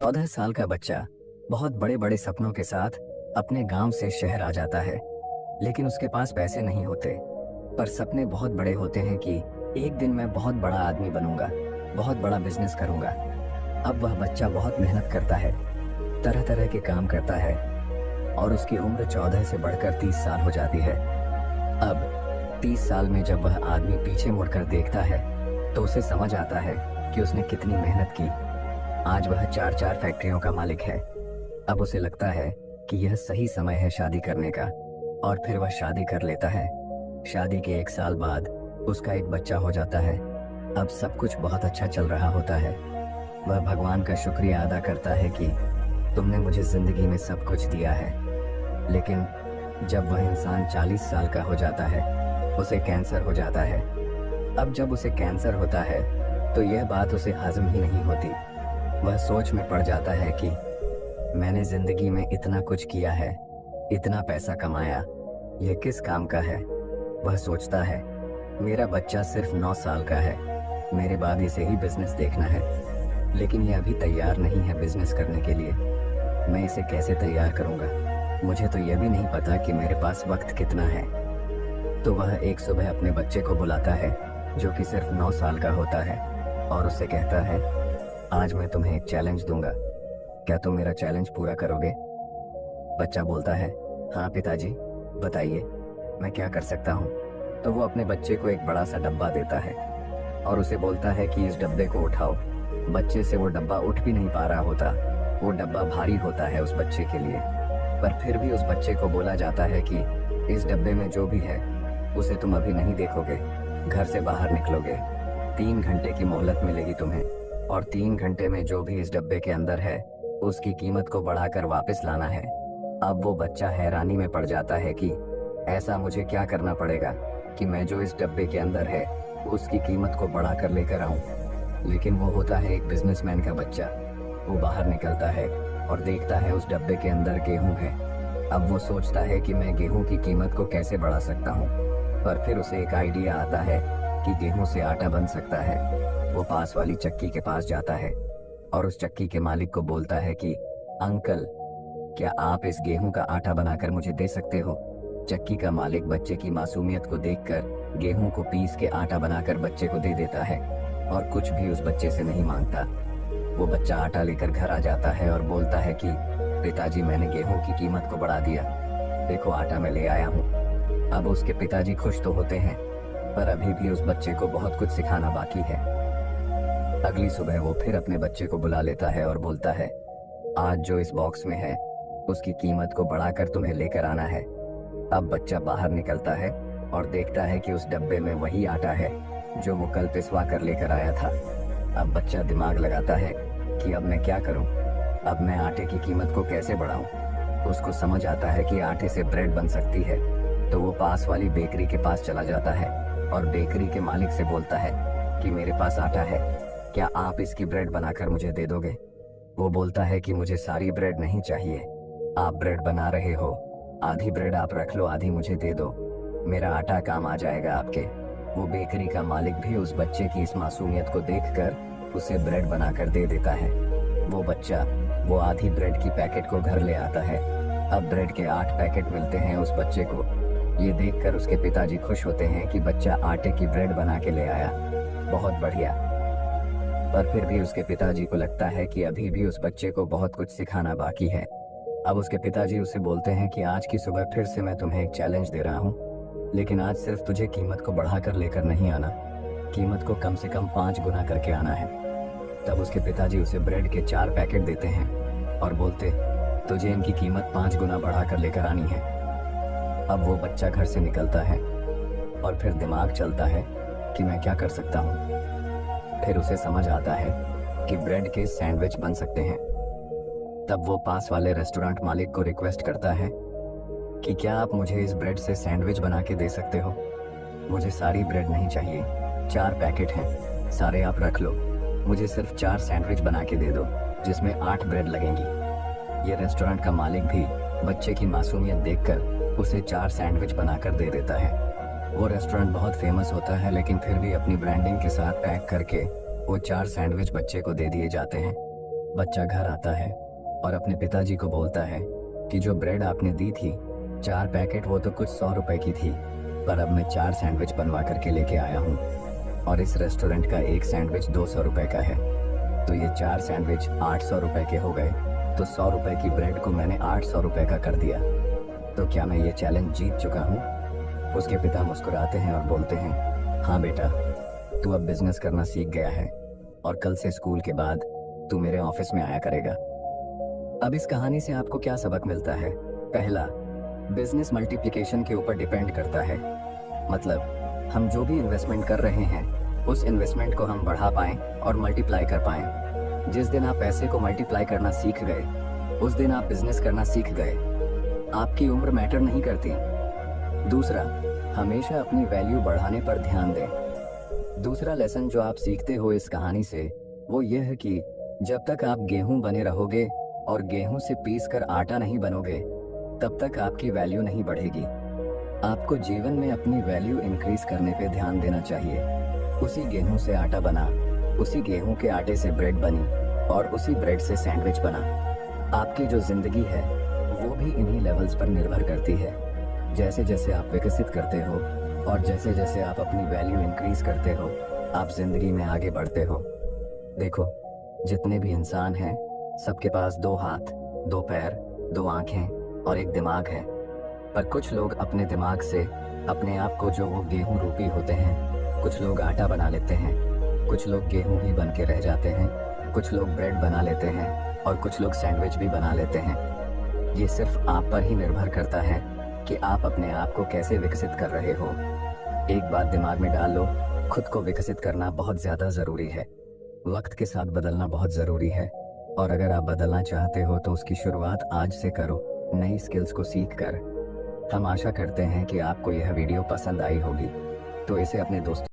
14 साल का बच्चा बहुत बड़े बड़े सपनों के साथ अपने गांव से शहर आ जाता है। लेकिन उसके पास पैसे नहीं होते, पर सपने बहुत बड़े होते हैं कि एक दिन मैं बहुत बड़ा आदमी बनूंगा, बहुत बड़ा बिजनेस करूंगा। अब वह बच्चा बहुत मेहनत करता है, तरह तरह के काम करता है और उसकी उम्र 14 से बढ़कर 30 साल हो जाती है। अब 30 साल में जब वह आदमी पीछे मुड़कर देखता है तो उसे समझ आता है कि उसने कितनी मेहनत की। आज वह चार चार फैक्ट्रियों का मालिक है। अब उसे लगता है कि यह सही समय है शादी करने का, और फिर वह शादी कर लेता है। शादी के 1 साल बाद उसका एक बच्चा हो जाता है। अब सब कुछ बहुत अच्छा चल रहा होता है। वह भगवान का शुक्रिया अदा करता है कि तुमने मुझे जिंदगी में सब कुछ दिया है। लेकिन जब वह इंसान 40 साल का हो जाता है, उसे कैंसर हो जाता है। अब जब उसे कैंसर होता है तो यह बात उसे हजम ही नहीं होती। वह सोच में पड़ जाता है कि मैंने जिंदगी में इतना कुछ किया है, इतना पैसा कमाया, यह किस काम का है। वह सोचता है मेरा बच्चा सिर्फ 9 साल का है, मेरे बाद इसे ही बिजनेस देखना है। लेकिन यह अभी तैयार नहीं है बिजनेस करने के लिए। मैं इसे कैसे तैयार करूंगा? मुझे तो यह भी नहीं पता कि मेरे पास वक्त कितना है। तो वह एक सुबह अपने बच्चे को बुलाता है जो कि सिर्फ 9 साल का होता है और उससे कहता है, आज मैं तुम्हें एक चैलेंज दूंगा, क्या तुम मेरा चैलेंज पूरा करोगे? बच्चा बोलता है, हाँ पिताजी, बताइए मैं क्या कर सकता हूँ। तो वो अपने बच्चे को एक बड़ा सा डब्बा देता है और उसे बोलता है कि इस डब्बे को उठाओ। बच्चे से वो डब्बा उठ भी नहीं पा रहा होता, वो डब्बा भारी होता है उस बच्चे के लिए। पर फिर भी उस बच्चे को बोला जाता है कि इस डब्बे में जो भी है उसे तुम अभी नहीं देखोगे, घर से बाहर निकलोगे, 3 घंटे की मोहलत मिलेगी तुम्हें, और 3 घंटे में जो भी इस डब्बे के अंदर है उसकी कीमत को बढ़ाकर वापस लाना है। अब वो बच्चा हैरानी में पड़ जाता है कि ऐसा मुझे क्या करना पड़ेगा कि मैं जो इस डब्बे के अंदर है उसकी कीमत को बढ़ाकर लेकर आऊं। लेकिन वो होता है एक बिजनेसमैन का बच्चा। वो बाहर निकलता है और देखता है उस डब्बे के अंदर गेहूं है। अब वो सोचता है कि मैं गेहूं की कीमत को कैसे बढ़ा सकता हूं। पर फिर उसे एक आइडिया आता है कि गेहूं से आटा बन सकता है। वो पास वाली चक्की के पास जाता है और उस चक्की के मालिक को बोलता है कि अंकल, क्या आप इस गेहूं का आटा बनाकर मुझे दे सकते हो? चक्की का मालिक बच्चे की मासूमियत को देखकर गेहूं को पीस के आटा बनाकर बच्चे को दे देता है और कुछ भी उस बच्चे से नहीं मांगता। वो बच्चा आटा लेकर घर आ जाता है और बोलता है कि पिताजी, मैंने गेहूं की कीमत को बढ़ा दिया, देखो आटा मैं ले आया हूँ। अब उसके पिताजी खुश तो होते हैं, पर अभी भी उस बच्चे को बहुत कुछ सिखाना बाकी है। अगली सुबह वो फिर अपने बच्चे को बुला लेता है और बोलता है, आज जो इस बॉक्स में है उसकी कीमत को बढ़ाकर तुम्हें लेकर आना है। अब बच्चा बाहर निकलता है और देखता है कि उस डब्बे में वही आटा है जो वो कल पिसवा कर लेकर आया था। अब बच्चा दिमाग लगाता है कि अब मैं क्या करूं, अब मैं आटे की कीमत को कैसे बढ़ाऊं। उसको समझ आता है कि आटे से ब्रेड बन सकती है। तो वो पास वाली बेकरी के पास चला जाता है और बेकरी के मालिक से बोलता है कि मेरे पास आटा है, क्या आप इसकी ब्रेड बनाकर मुझे दे दोगे? वो बोलता है कि मुझे सारी ब्रेड नहीं चाहिए, आप ब्रेड बना रहे हो, आधी ब्रेड आप रख लो, आधी मुझे दे दो, मेरा आटा काम आ जाएगा आपके। वो बेकरी का मालिक भी उस बच्चे की इस मासूमियत को देखकर उसे ब्रेड बनाकर दे देता है। वो बच्चा वो आधी ब्रेड की पैकेट को घर ले आता है। अब ब्रेड के 8 पैकेट मिलते हैं उस बच्चे को। ये देखकर उसके पिताजी खुश होते हैं कि बच्चा आटे की ब्रेड बना के ले आया, बहुत बढ़िया। पर फिर भी उसके पिताजी को लगता है कि अभी भी उस बच्चे को बहुत कुछ सिखाना बाकी है। अब उसके पिताजी उसे बोलते हैं कि आज की सुबह फिर से मैं तुम्हें एक चैलेंज दे रहा हूँ, लेकिन आज सिर्फ तुझे कीमत को बढ़ाकर लेकर नहीं आना, कीमत को कम से कम 5 गुना करके आना है। तब उसके पिताजी उसे ब्रेड के 4 पैकेट देते हैं और बोलते, तुझे इनकी कीमत 5 गुना बढ़ाकर लेकर आनी है। अब वो बच्चा घर से निकलता है और फिर दिमाग चलता है कि मैं क्या कर सकता हूँ। फिर उसे समझ आता है कि ब्रेड के सैंडविच बन सकते हैं। तब वो पास वाले रेस्टोरेंट मालिक को रिक्वेस्ट करता है कि क्या आप मुझे इस ब्रेड से सैंडविच बना के दे सकते हो? मुझे सारी ब्रेड नहीं चाहिए, 4 पैकेट हैं, सारे आप रख लो, मुझे सिर्फ 4 सैंडविच बना के दे दो जिसमें 8 ब्रेड लगेंगी। ये रेस्टोरेंट का मालिक भी बच्चे की मासूमियत देखकर उसे 4 सैंडविच बनाकर दे देता है। वो रेस्टोरेंट बहुत फेमस होता है, लेकिन फिर भी अपनी ब्रांडिंग के साथ पैक करके वो 4 सैंडविच बच्चे को दे दिए जाते हैं। बच्चा घर आता है और अपने पिताजी को बोलता है कि जो ब्रेड आपने दी थी 4 पैकेट, वो तो कुछ 100 रुपए की थी, पर अब मैं 4 सैंडविच बनवा करके लेके आया हूँ और इस रेस्टोरेंट का एक सैंडविच 200 रुपए का है, तो ये 4 सैंडविच 800 रुपए के हो गए। तो 100 रुपए की ब्रेड को मैंने 800 रुपए का कर दिया। तो क्या मैं ये चैलेंज जीत चुका हूँ? उसके पिता मुस्कुराते हैं और बोलते हैं, हाँ बेटा, तू अब बिजनेस करना सीख गया है और कल से स्कूल के बाद तू मेरे ऑफिस में आया करेगा। अब इस कहानी से आपको क्या सबक मिलता है? पहला, बिजनेस मल्टीप्लिकेशन के ऊपर डिपेंड करता है। मतलब हम जो भी इन्वेस्टमेंट कर रहे हैं उस इन्वेस्टमेंट को हम बढ़ा पाएं और मल्टीप्लाई कर पाएं। जिस दिन आप पैसे को मल्टीप्लाई करना सीख गए उस दिन आप बिजनेस करना सीख गए। आपकी उम्र मैटर नहीं करती। दूसरा, हमेशा अपनी वैल्यू बढ़ाने पर ध्यान दें। दूसरा लेसन जो आप सीखते हो इस कहानी से वो ये है कि जब तक आप गेहूं बने रहोगे और गेहूं से पीस कर आटा नहीं बनोगे तब तक आपकी वैल्यू नहीं बढ़ेगी। आपको जीवन में अपनी वैल्यू इंक्रीज करने पे ध्यान देना चाहिए। उसी गेहूं से आटा बना, उसी गेहूं के आटे से ब्रेड बनी और उसी ब्रेड से सैंडविच बना। आपकी जो जिंदगी है वो भी इन्हीं लेवल्स पर निर्भर करती है। जैसे जैसे आप विकसित करते हो और जैसे जैसे आप अपनी वैल्यू इंक्रीज करते हो आप जिंदगी में आगे बढ़ते हो। देखो, जितने भी इंसान हैं सबके पास 2 हाथ, 2 पैर, 2 आंखें और एक दिमाग है, पर कुछ लोग अपने दिमाग से अपने आप को जो वो गेहूं रूपी होते हैं, कुछ लोग आटा बना लेते हैं, कुछ लोग गेहूं ही बन के रह जाते हैं, कुछ लोग ब्रेड बना लेते हैं और कुछ लोग सैंडविच भी बना लेते हैं। ये सिर्फ आप पर ही निर्भर करता है कि आप अपने आप को कैसे विकसित कर रहे हो। एक बात दिमाग में डाल लो, खुद को विकसित करना बहुत ज़्यादा ज़रूरी है। वक्त के साथ बदलना बहुत ज़रूरी है और अगर आप बदलना चाहते हो तो उसकी शुरुआत आज से करो, नई स्किल्स को सीख कर। हम आशा करते हैं कि आपको यह वीडियो पसंद आई होगी, तो इसे अपने दोस्तों